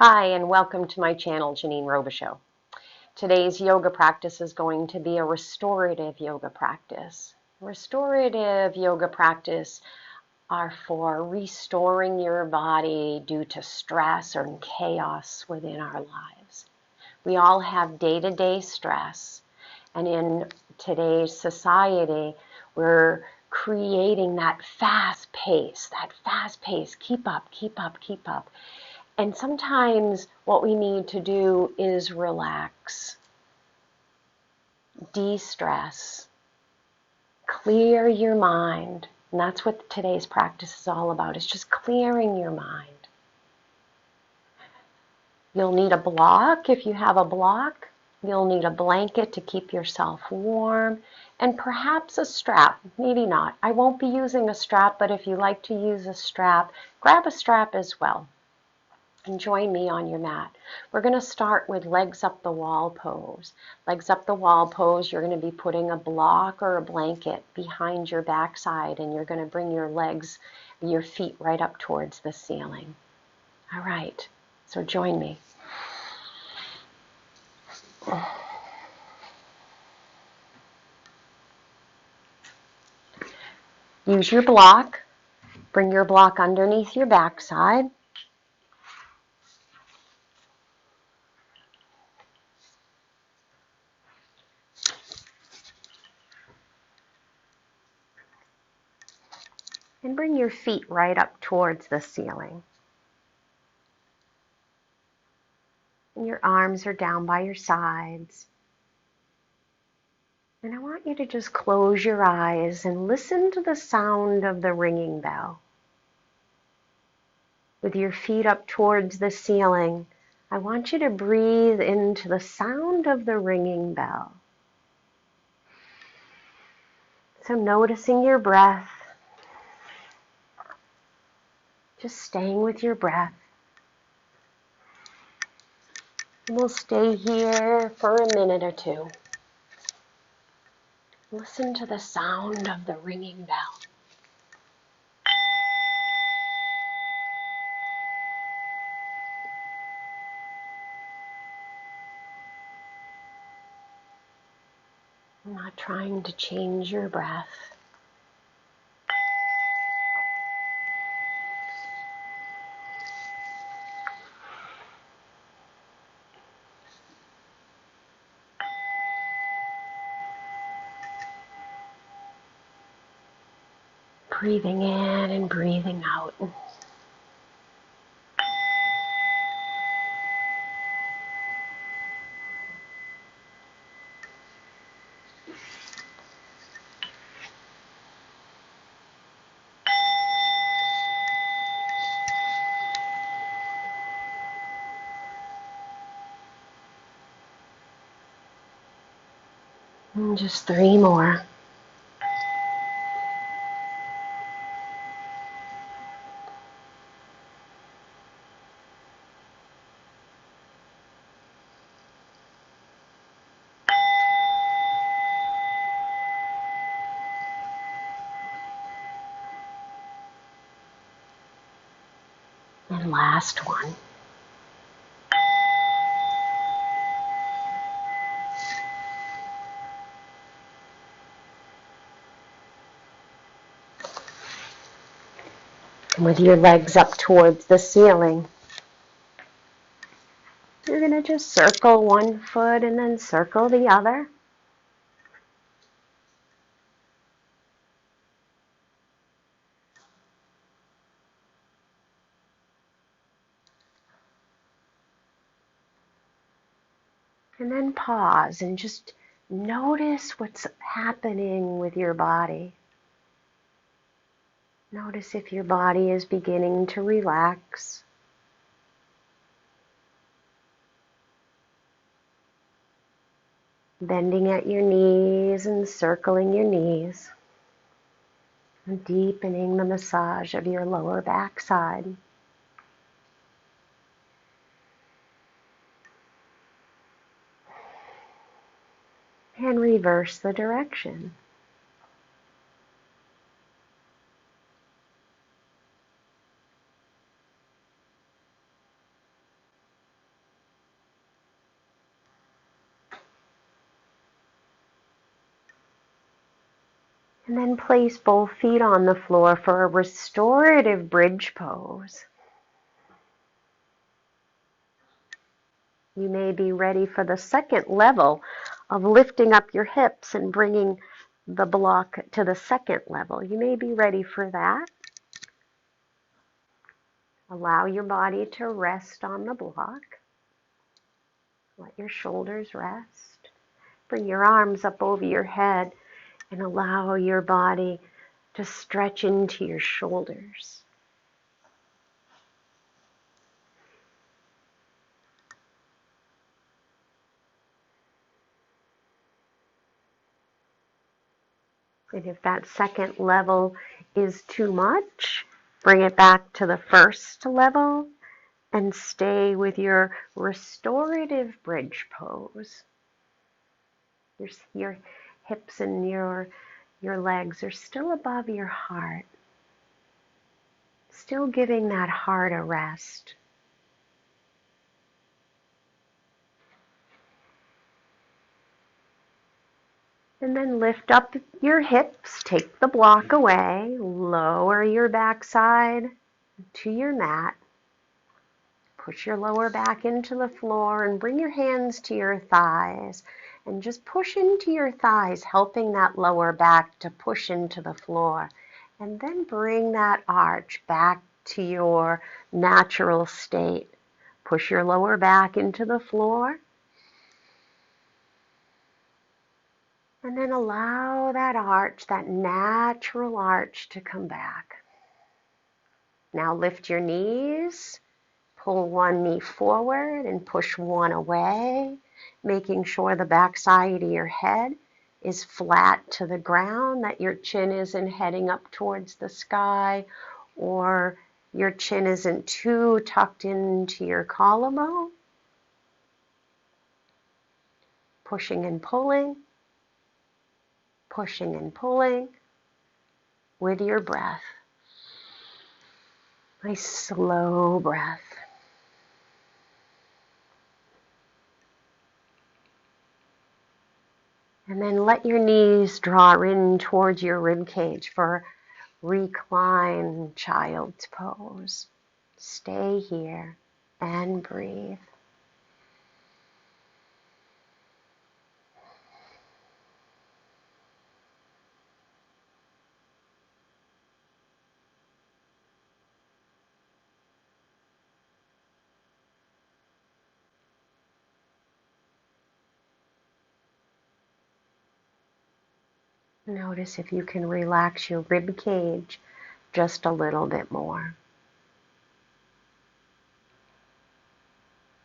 Hi, and welcome to my channel, Janine Robichaux. Today's yoga practice is going to be a restorative yoga practice. Restorative yoga practice are for restoring your body due to stress or chaos within our lives. We all have day-to-day stress, and in today's society, we're creating that fast pace, keep up, keep up, keep up. And sometimes what we need to do is relax, de-stress, clear your mind. And that's what today's practice is all about. It's just clearing your mind. You'll need a block if you have a block. You'll need a blanket to keep yourself warm. And perhaps a strap. Maybe not. I won't be using a strap, but if you like to use a strap, grab a strap as well. And join me on your mat. We're going to start with legs up the wall pose. Legs up the wall pose, you're going to be putting a block or a blanket behind your backside, and you're going to bring your legs, your feet right up towards the ceiling. All right, so join me. Use your block. Bring your block underneath your backside. And bring your feet right up towards the ceiling. And your arms are down by your sides. And I want you to just close your eyes and listen to the sound of the ringing bell. With your feet up towards the ceiling, I want you to breathe into the sound of the ringing bell. So noticing your breath, just staying with your breath. And we'll stay here for a minute or two. Listen to the sound of the ringing bell. I'm not trying to change your breath. Breathing in and breathing out. And just 3 more. And last one. And with your legs up towards the ceiling, you're going to just circle one foot and then circle the other. And then pause and just notice what's happening with your body. Notice if your body is beginning to relax. Bending at your knees and circling your knees. And deepening the massage of your lower back side. And reverse the direction. And then place both feet on the floor for a restorative bridge pose. You may be ready for the second level of lifting up your hips and bringing the block to the second level. You may be ready for that. Allow your body to rest on the block. Let your shoulders rest. Bring your arms up over your head and allow your body to stretch into your shoulders. And if that second level is too much, bring it back to the first level and stay with your restorative bridge pose. Your hips and your legs are still above your heart, still giving that heart a rest. And then lift up your hips, take the block away, lower your backside to your mat. Push your lower back into the floor and bring your hands to your thighs. And just push into your thighs, helping that lower back to push into the floor. And then bring that arch back to your natural state. Push your lower back into the floor. And then allow that arch, that natural arch, to come back. Now lift your knees. Pull one knee forward and push one away, making sure the back side of your head is flat to the ground, that your chin isn't heading up towards the sky, or your chin isn't too tucked into your collarbone. Pushing and pulling with your breath. Nice slow breath. And then let your knees draw in towards your rib cage for recline child's pose. Stay here and breathe. Notice if you can relax your rib cage just a little bit more.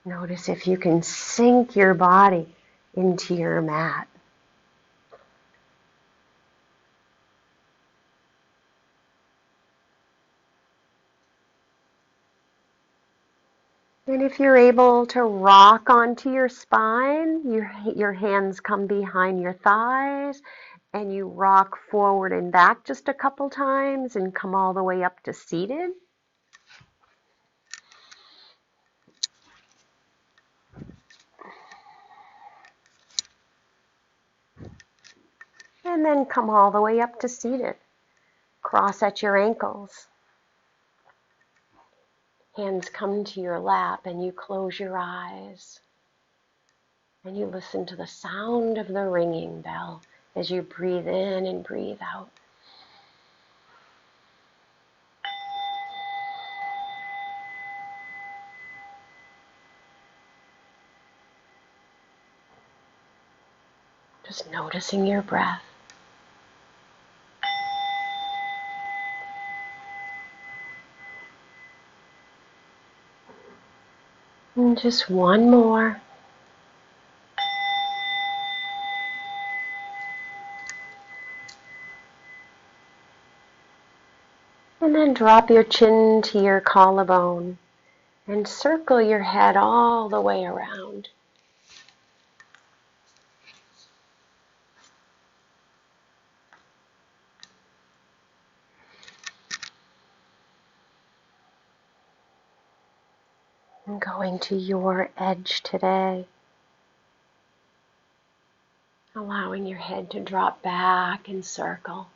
Notice if you can sink your body into your mat. And if you're able to rock onto your spine, your hands come behind your thighs, and you rock forward and back just a couple times and come all the way up to seated. And then come all the way up to seated. Cross at your ankles. Hands come to your lap and you close your eyes. And you listen to the sound of the ringing bell as you breathe in and breathe out. Just noticing your breath. And just one more. And then drop your chin to your collarbone and circle your head all the way around. And going to your edge today. Allowing your head to drop back and circle.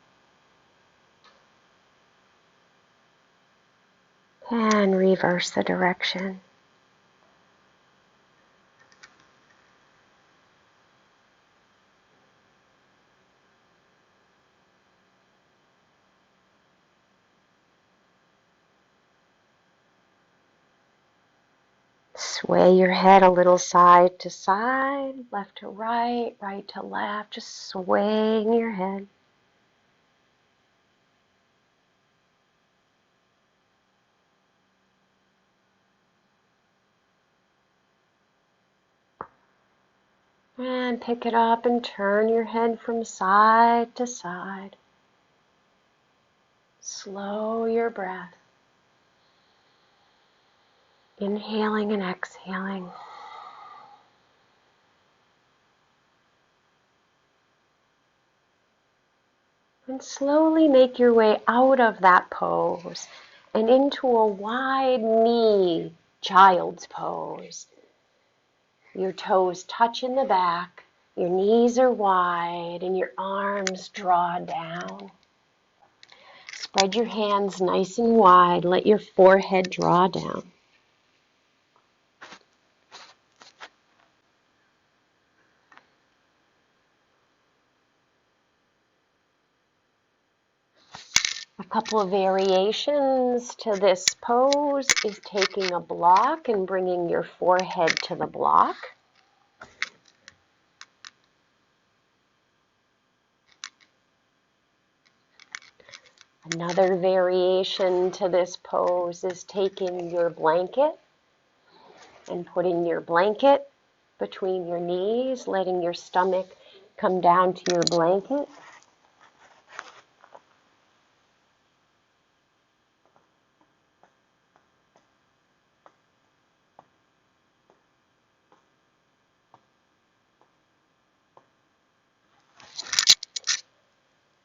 And reverse the direction. Sway your head a little side to side, left to right, right to left, just swaying your head. And pick it up and turn your head from side to side. Slow your breath. Inhaling and exhaling. And slowly make your way out of that pose and into a wide knee child's pose. Your toes touch in the back, your knees are wide, and your arms draw down. Spread your hands nice and wide. Let your forehead draw down. A couple of variations to this pose is taking a block and bringing your forehead to the block. Another variation to this pose is taking your blanket and putting your blanket between your knees, letting your stomach come down to your blanket.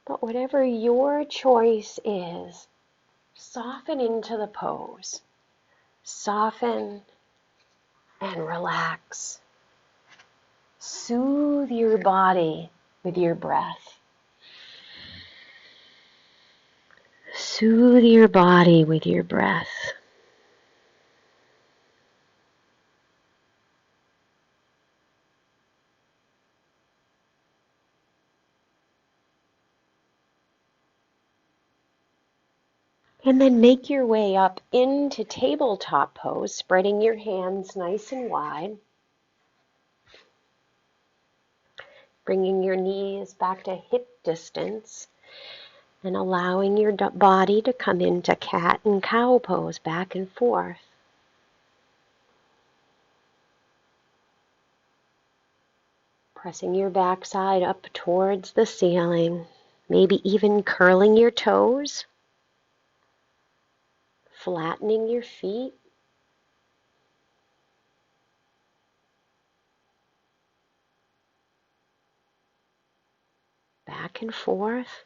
But whatever your choice is, soften into the pose. Soften and relax. Soothe your body with your breath. Soothe your body with your breath. And then make your way up into tabletop pose, spreading your hands nice and wide. Bringing your knees back to hip distance and allowing your body to come into cat and cow pose back and forth. Pressing your backside up towards the ceiling, maybe even curling your toes, flattening your feet. Back and forth.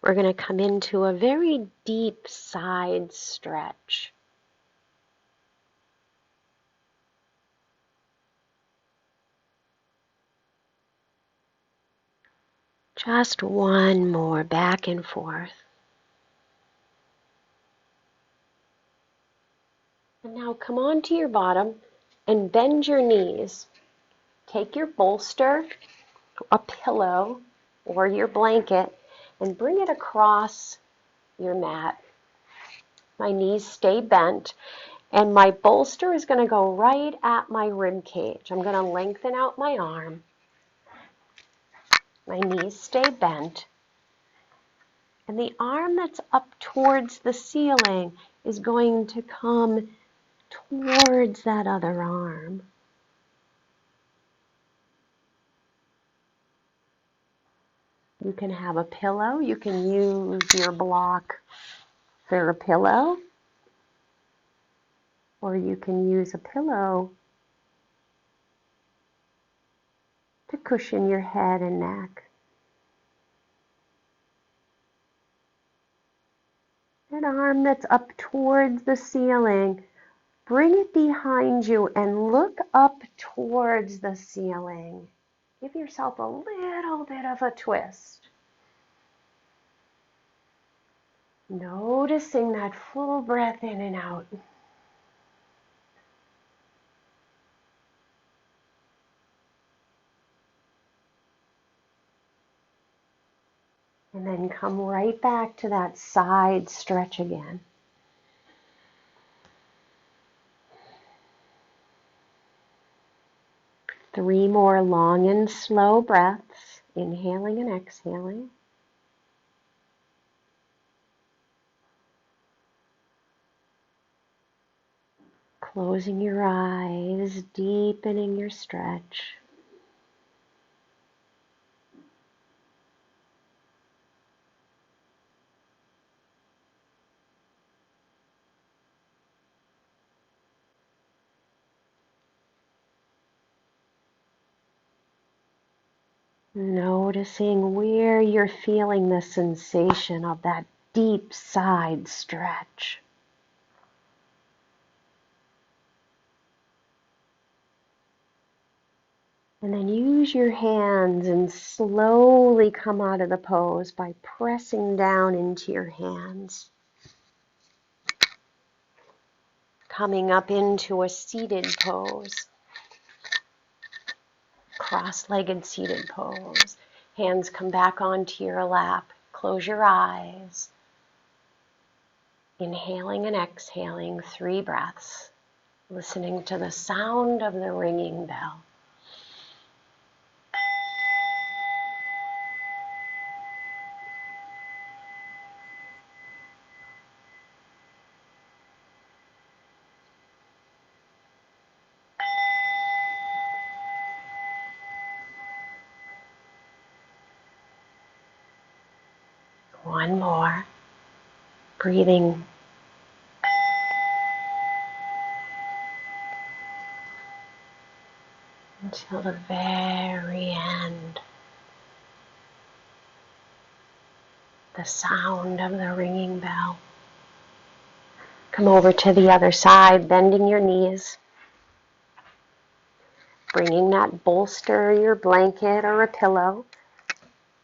We're going to come into a very deep side stretch. Just one more back and forth. And now come onto your bottom and bend your knees. Take your bolster, a pillow, or your blanket and bring it across your mat. My knees stay bent and my bolster is going to go right at my rib cage. I'm going to lengthen out my arm. My knees stay bent. And the arm that's up towards the ceiling is going to come towards that other arm. You can have a pillow. You can use your block for a pillow. Or you can use a pillow to cushion your head and neck. That arm that's up towards the ceiling, bring it behind you and look up towards the ceiling. Give yourself a little bit of a twist. Noticing that full breath in and out. And then come right back to that side stretch again. Three more long and slow breaths, inhaling and exhaling. Closing your eyes, deepening your stretch. Noticing where you're feeling the sensation of that deep side stretch. And then use your hands and slowly come out of the pose by pressing down into your hands. Coming up into a seated pose. Cross-legged seated pose. Hands come back onto your lap. Close your eyes. Inhaling and exhaling 3 breaths. Listening to the sound of the ringing bell. One more. Breathing until the very end. The sound of the ringing bell. Come over to the other side, bending your knees. Bringing that bolster, your blanket, or a pillow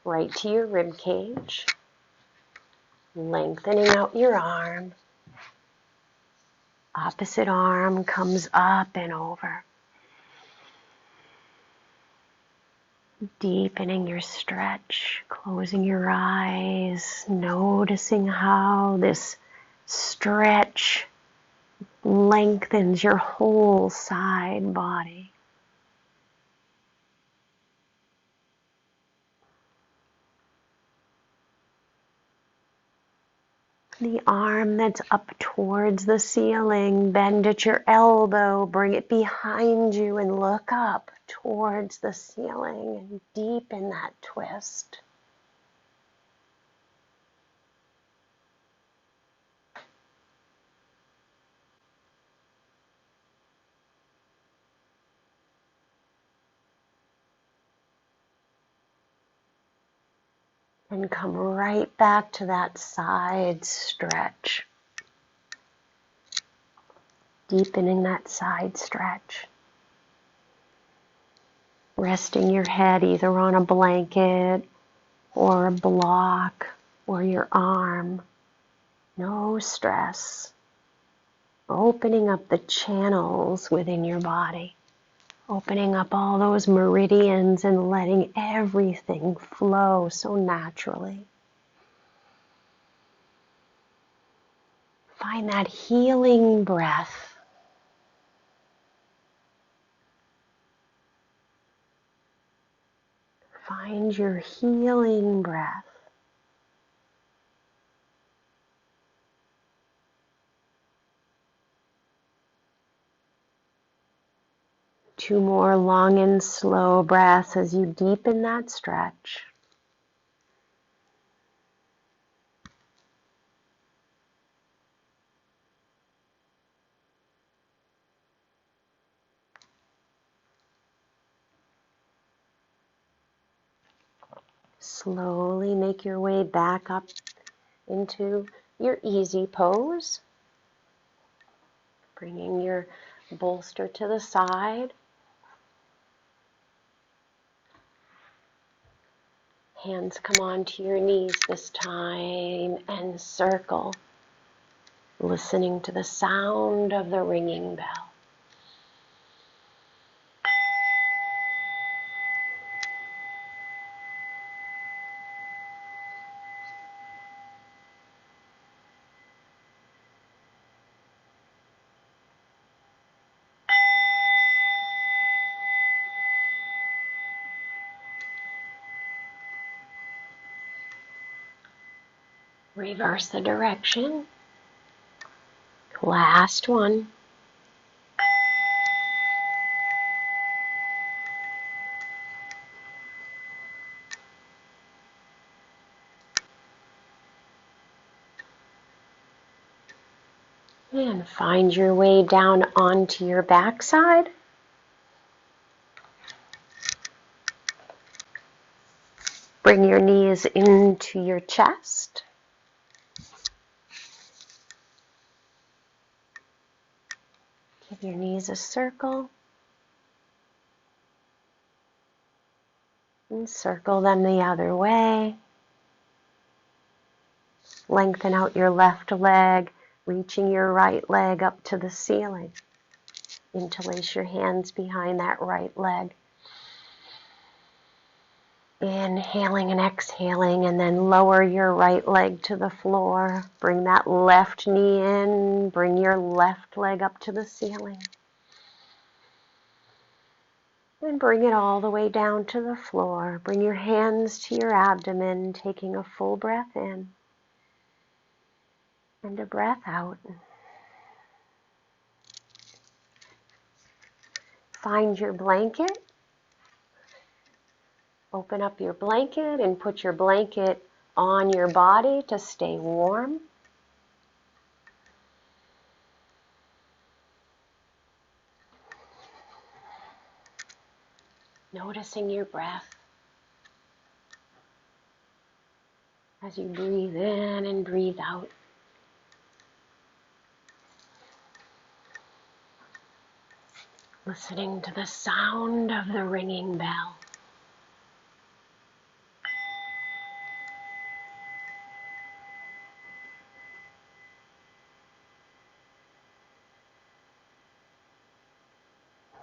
right to your rib cage. Lengthening out your arm. Opposite arm comes up and over. Deepening your stretch, closing your eyes, noticing how this stretch lengthens your whole side body. The arm that's up towards the ceiling, bend at your elbow, bring it behind you and look up towards the ceiling and deepen that twist. And come right back to that side stretch. Deepening that side stretch. Resting your head either on a blanket or a block or your arm. No stress. Opening up the channels within your body. Opening up all those meridians and letting everything flow so naturally. Find that healing breath. Find your healing breath. Two more long and slow breaths as you deepen that stretch. Slowly make your way back up into your easy pose. Bringing your bolster to the side. Hands come onto your knees this time and circle, listening to the sound of the ringing bell. Reverse the direction. Last one. And find your way down onto your backside. Bring your knees into your chest. Give your knees a circle. And circle them the other way. Lengthen out your left leg, reaching your right leg up to the ceiling. Interlace your hands behind that right leg. Inhaling and exhaling, and then lower your right leg to the floor. Bring that left knee in. Bring your left leg up to the ceiling. And bring it all the way down to the floor. Bring your hands to your abdomen, taking a full breath in and a breath out. Find your blanket. Open up your blanket and put your blanket on your body to stay warm. Noticing your breath as you breathe in and breathe out. Listening to the sound of the ringing bell.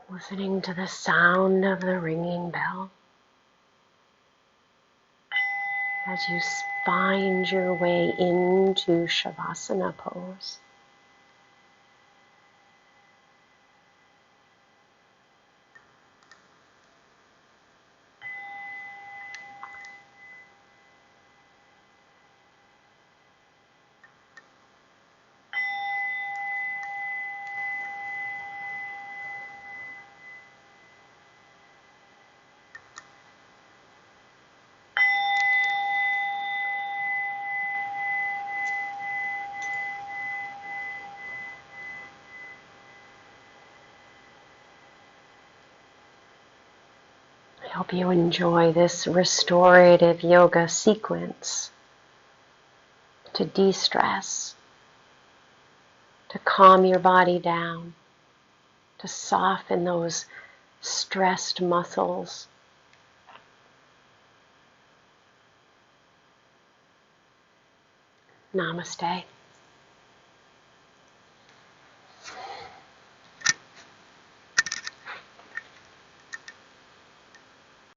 Listening to the sound of the ringing bell as you find your way into Shavasana pose. I hope you enjoy this restorative yoga sequence to de-stress, to calm your body down, to soften those stressed muscles. Namaste.